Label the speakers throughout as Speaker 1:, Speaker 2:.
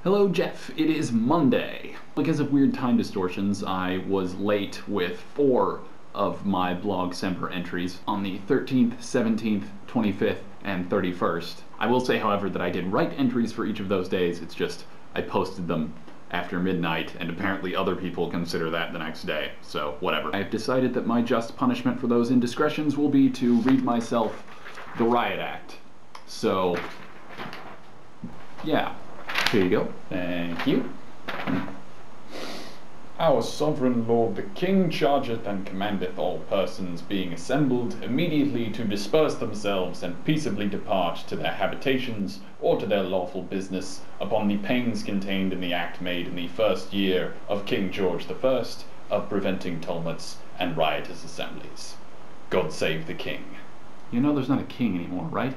Speaker 1: Hello, Jeff. It is Monday. Because of weird time distortions, I was late with 4 of my blog Semper entries on the 13th, 17th, 25th, and 31st. I will say, however, that I did write entries for each of those days. It's just I posted them after midnight, and apparently other people consider that the next day, so whatever. I have decided that my just punishment for those indiscretions will be to read myself the Riot Act. So, yeah. Here you go. Thank you. Our sovereign lord the king chargeth and commandeth all persons being assembled immediately to disperse themselves and peaceably depart to their habitations or to their lawful business upon the pains contained in the act made in the first year of King George I of preventing tumults and riotous assemblies. God save the king. You know there's not a king anymore, right?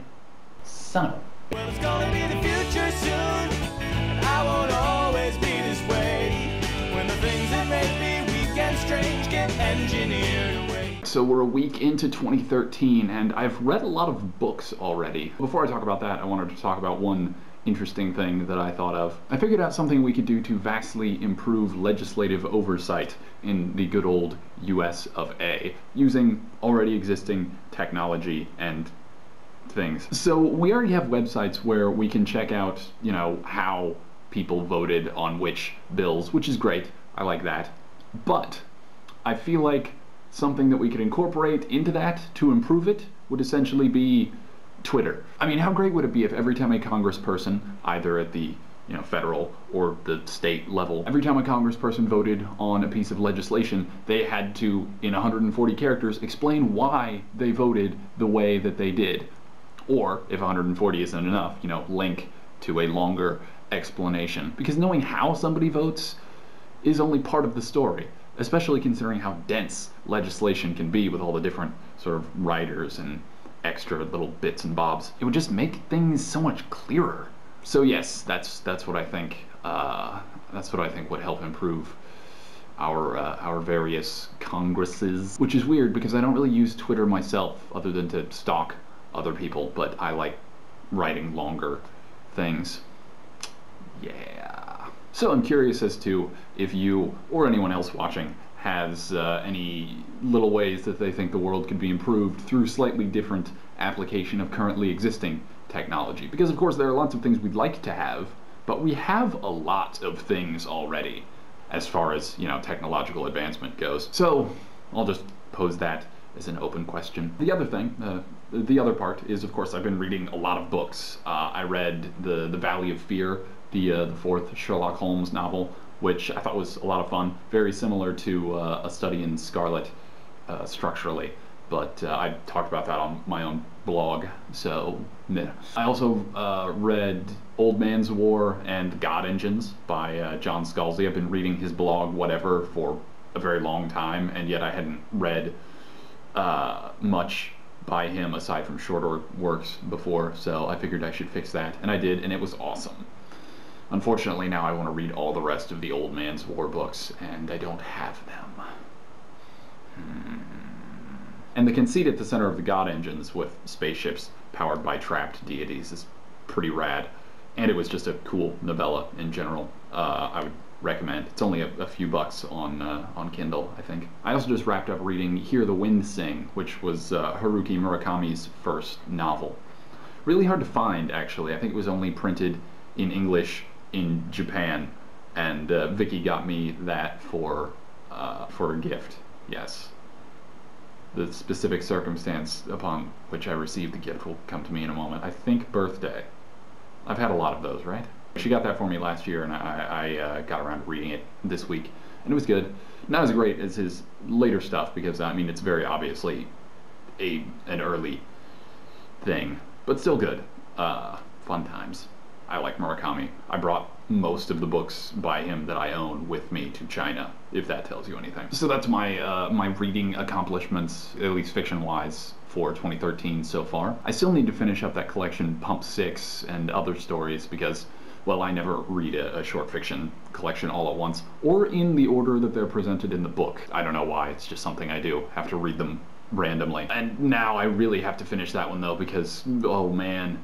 Speaker 1: Son of a...
Speaker 2: Well, it's gonna be the future soon, and I won't always be this way. When the things that make me weak and strange get engineered away.
Speaker 1: So we're a week into 2013, and I've read a lot of books already. Before I talk about that, I wanted to talk about one interesting thing that I thought of. I figured out something we could do to vastly improve legislative oversight in the good old US of A, using already existing technology and things. So we already have websites where we can check out, you know, how people voted on which bills, which is great. I like that. But I feel like something that we could incorporate into that to improve it would essentially be Twitter. I mean, how great would it be if every time a congressperson, either at the federal or the state level, every time a congressperson voted on a piece of legislation, they had to, in 140 characters, explain why they voted the way that they did. Or, if 140 isn't enough, link to a longer explanation. Because knowing how somebody votes is only part of the story, especially considering how dense legislation can be with all the different sort of riders and extra little bits and bobs. It would just make things so much clearer. So yes, that's what I think. That's what I think would help improve our various congresses. Which is weird because I don't really use Twitter myself, other than to stalk other people, but I like writing longer things. Yeah. So I'm curious as to if you or anyone else watching has any little ways that they think the world could be improved through slightly different application of currently existing technology. Because of course there are lots of things we'd like to have, but we have a lot of things already as far as, technological advancement goes. So I'll just pose that as an open question. The other thing, the other part is, of course, I've been reading a lot of books. I read the Valley of Fear, the fourth Sherlock Holmes novel, which I thought was a lot of fun. Very similar to A Study in Scarlet structurally, but I talked about that on my own blog, so meh. I also read Old Man's War and God Engines by John Scalzi. I've been reading his blog, whatever, for a very long time, and yet I hadn't read much by him aside from shorter works before, so I figured I should fix that, and I did, and it was awesome. Unfortunately, now I want to read all the rest of the Old Man's War books, and I don't have them. And the conceit at the center of the God Engines with spaceships powered by trapped deities is pretty rad, and it was just a cool novella in general. I would recommend. It's only a few bucks on Kindle, I think. I also just wrapped up reading Hear the Wind Sing, which was Haruki Murakami's first novel. Really hard to find, actually. I think it was only printed in English in Japan, and Vicky got me that for a gift. Yes. The specific circumstance upon which I received the gift will come to me in a moment. I think birthday. I've had a lot of those, right? She got that for me last year, and I got around to reading it this week, and it was good. Not as great as his later stuff, because, I mean, it's very obviously an early thing, but still good. Fun times. I like Murakami. I brought most of the books by him that I own with me to China, if that tells you anything. So that's my my reading accomplishments, at least fiction-wise, for 2013 so far. I still need to finish up that collection Pump 6 and other stories because, well, I never read a short fiction collection all at once, or in the order that they're presented in the book. I don't know why, it's just something I do. Have to read them randomly. And now I really have to finish that one though, because, oh man,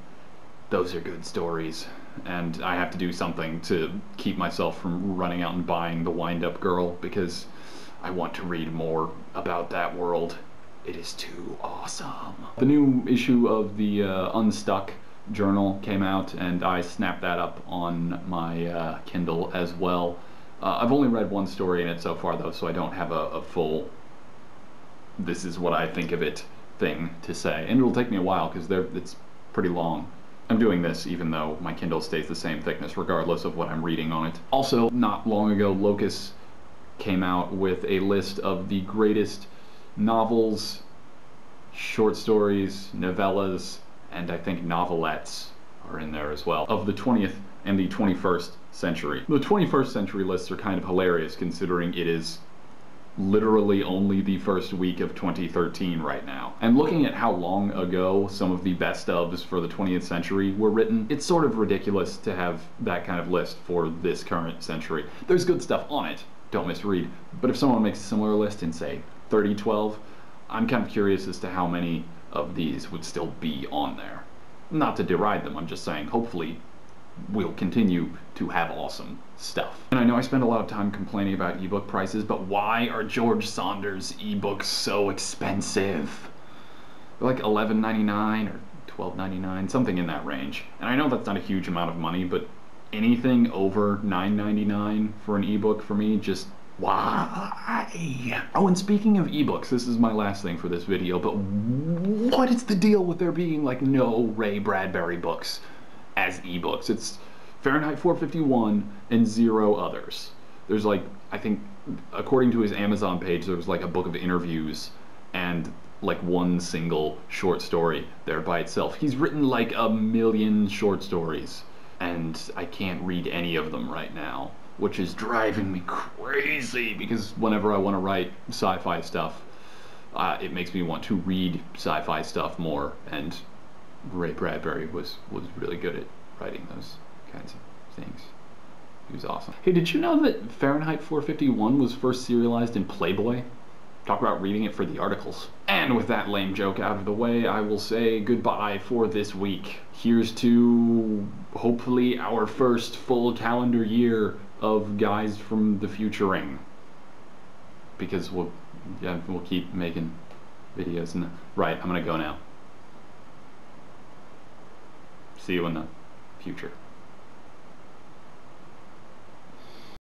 Speaker 1: those are good stories. and I have to do something to keep myself from running out and buying The Wind-Up Girl, because I want to read more about that world. It is too awesome. The new issue of the Unstuck journal came out, and I snapped that up on my Kindle as well. I've only read one story in it so far, though, so I don't have a full this is what I think of it thing to say. And it'll take me a while, because it's pretty long. I'm doing this even though my Kindle stays the same thickness regardless of what I'm reading on it. Also, not long ago, Locus came out with a list of the greatest novels, short stories, novellas, and I think novelettes are in there as well, of the 20th and the 21st century. The 21st century lists are kind of hilarious, considering it is literally only the first week of 2013 right now. And looking at how long ago some of the best ofs for the 20th century were written, it's sort of ridiculous to have that kind of list for this current century. There's good stuff on it, don't misread, but if someone makes a similar list in, say, 3012, I'm kind of curious as to how many of these would still be on there. Not to deride them, I'm just saying, hopefully we'll continue to have awesome stuff. And I know I spend a lot of time complaining about ebook prices, but why are George Saunders ebooks so expensive? They're like $11.99 or $12.99, something in that range. And I know that's not a huge amount of money, but anything over $9.99 for an ebook for me, just why? Oh, and speaking of ebooks, this is my last thing for this video, but what is the deal with there being like no Ray Bradbury books as ebooks? It's Fahrenheit 451 and 0 others. There's like, I think, according to his Amazon page, there was like a book of interviews and like one single short story there by itself. He's written like 1 million short stories, and I can't read any of them right now, which is driving me crazy, because whenever I want to write sci-fi stuff, it makes me want to read sci-fi stuff more, and Ray Bradbury was really good at writing those kinds of things. He was awesome. Hey, did you know that Fahrenheit 451 was first serialized in Playboy? Talk about reading it for the articles. And with that lame joke out of the way, I will say goodbye for this week. Here's to hopefully our first full calendar year of Guys from the Futuring, because we'll keep making videos. And right, I'm gonna go now. See you in the future.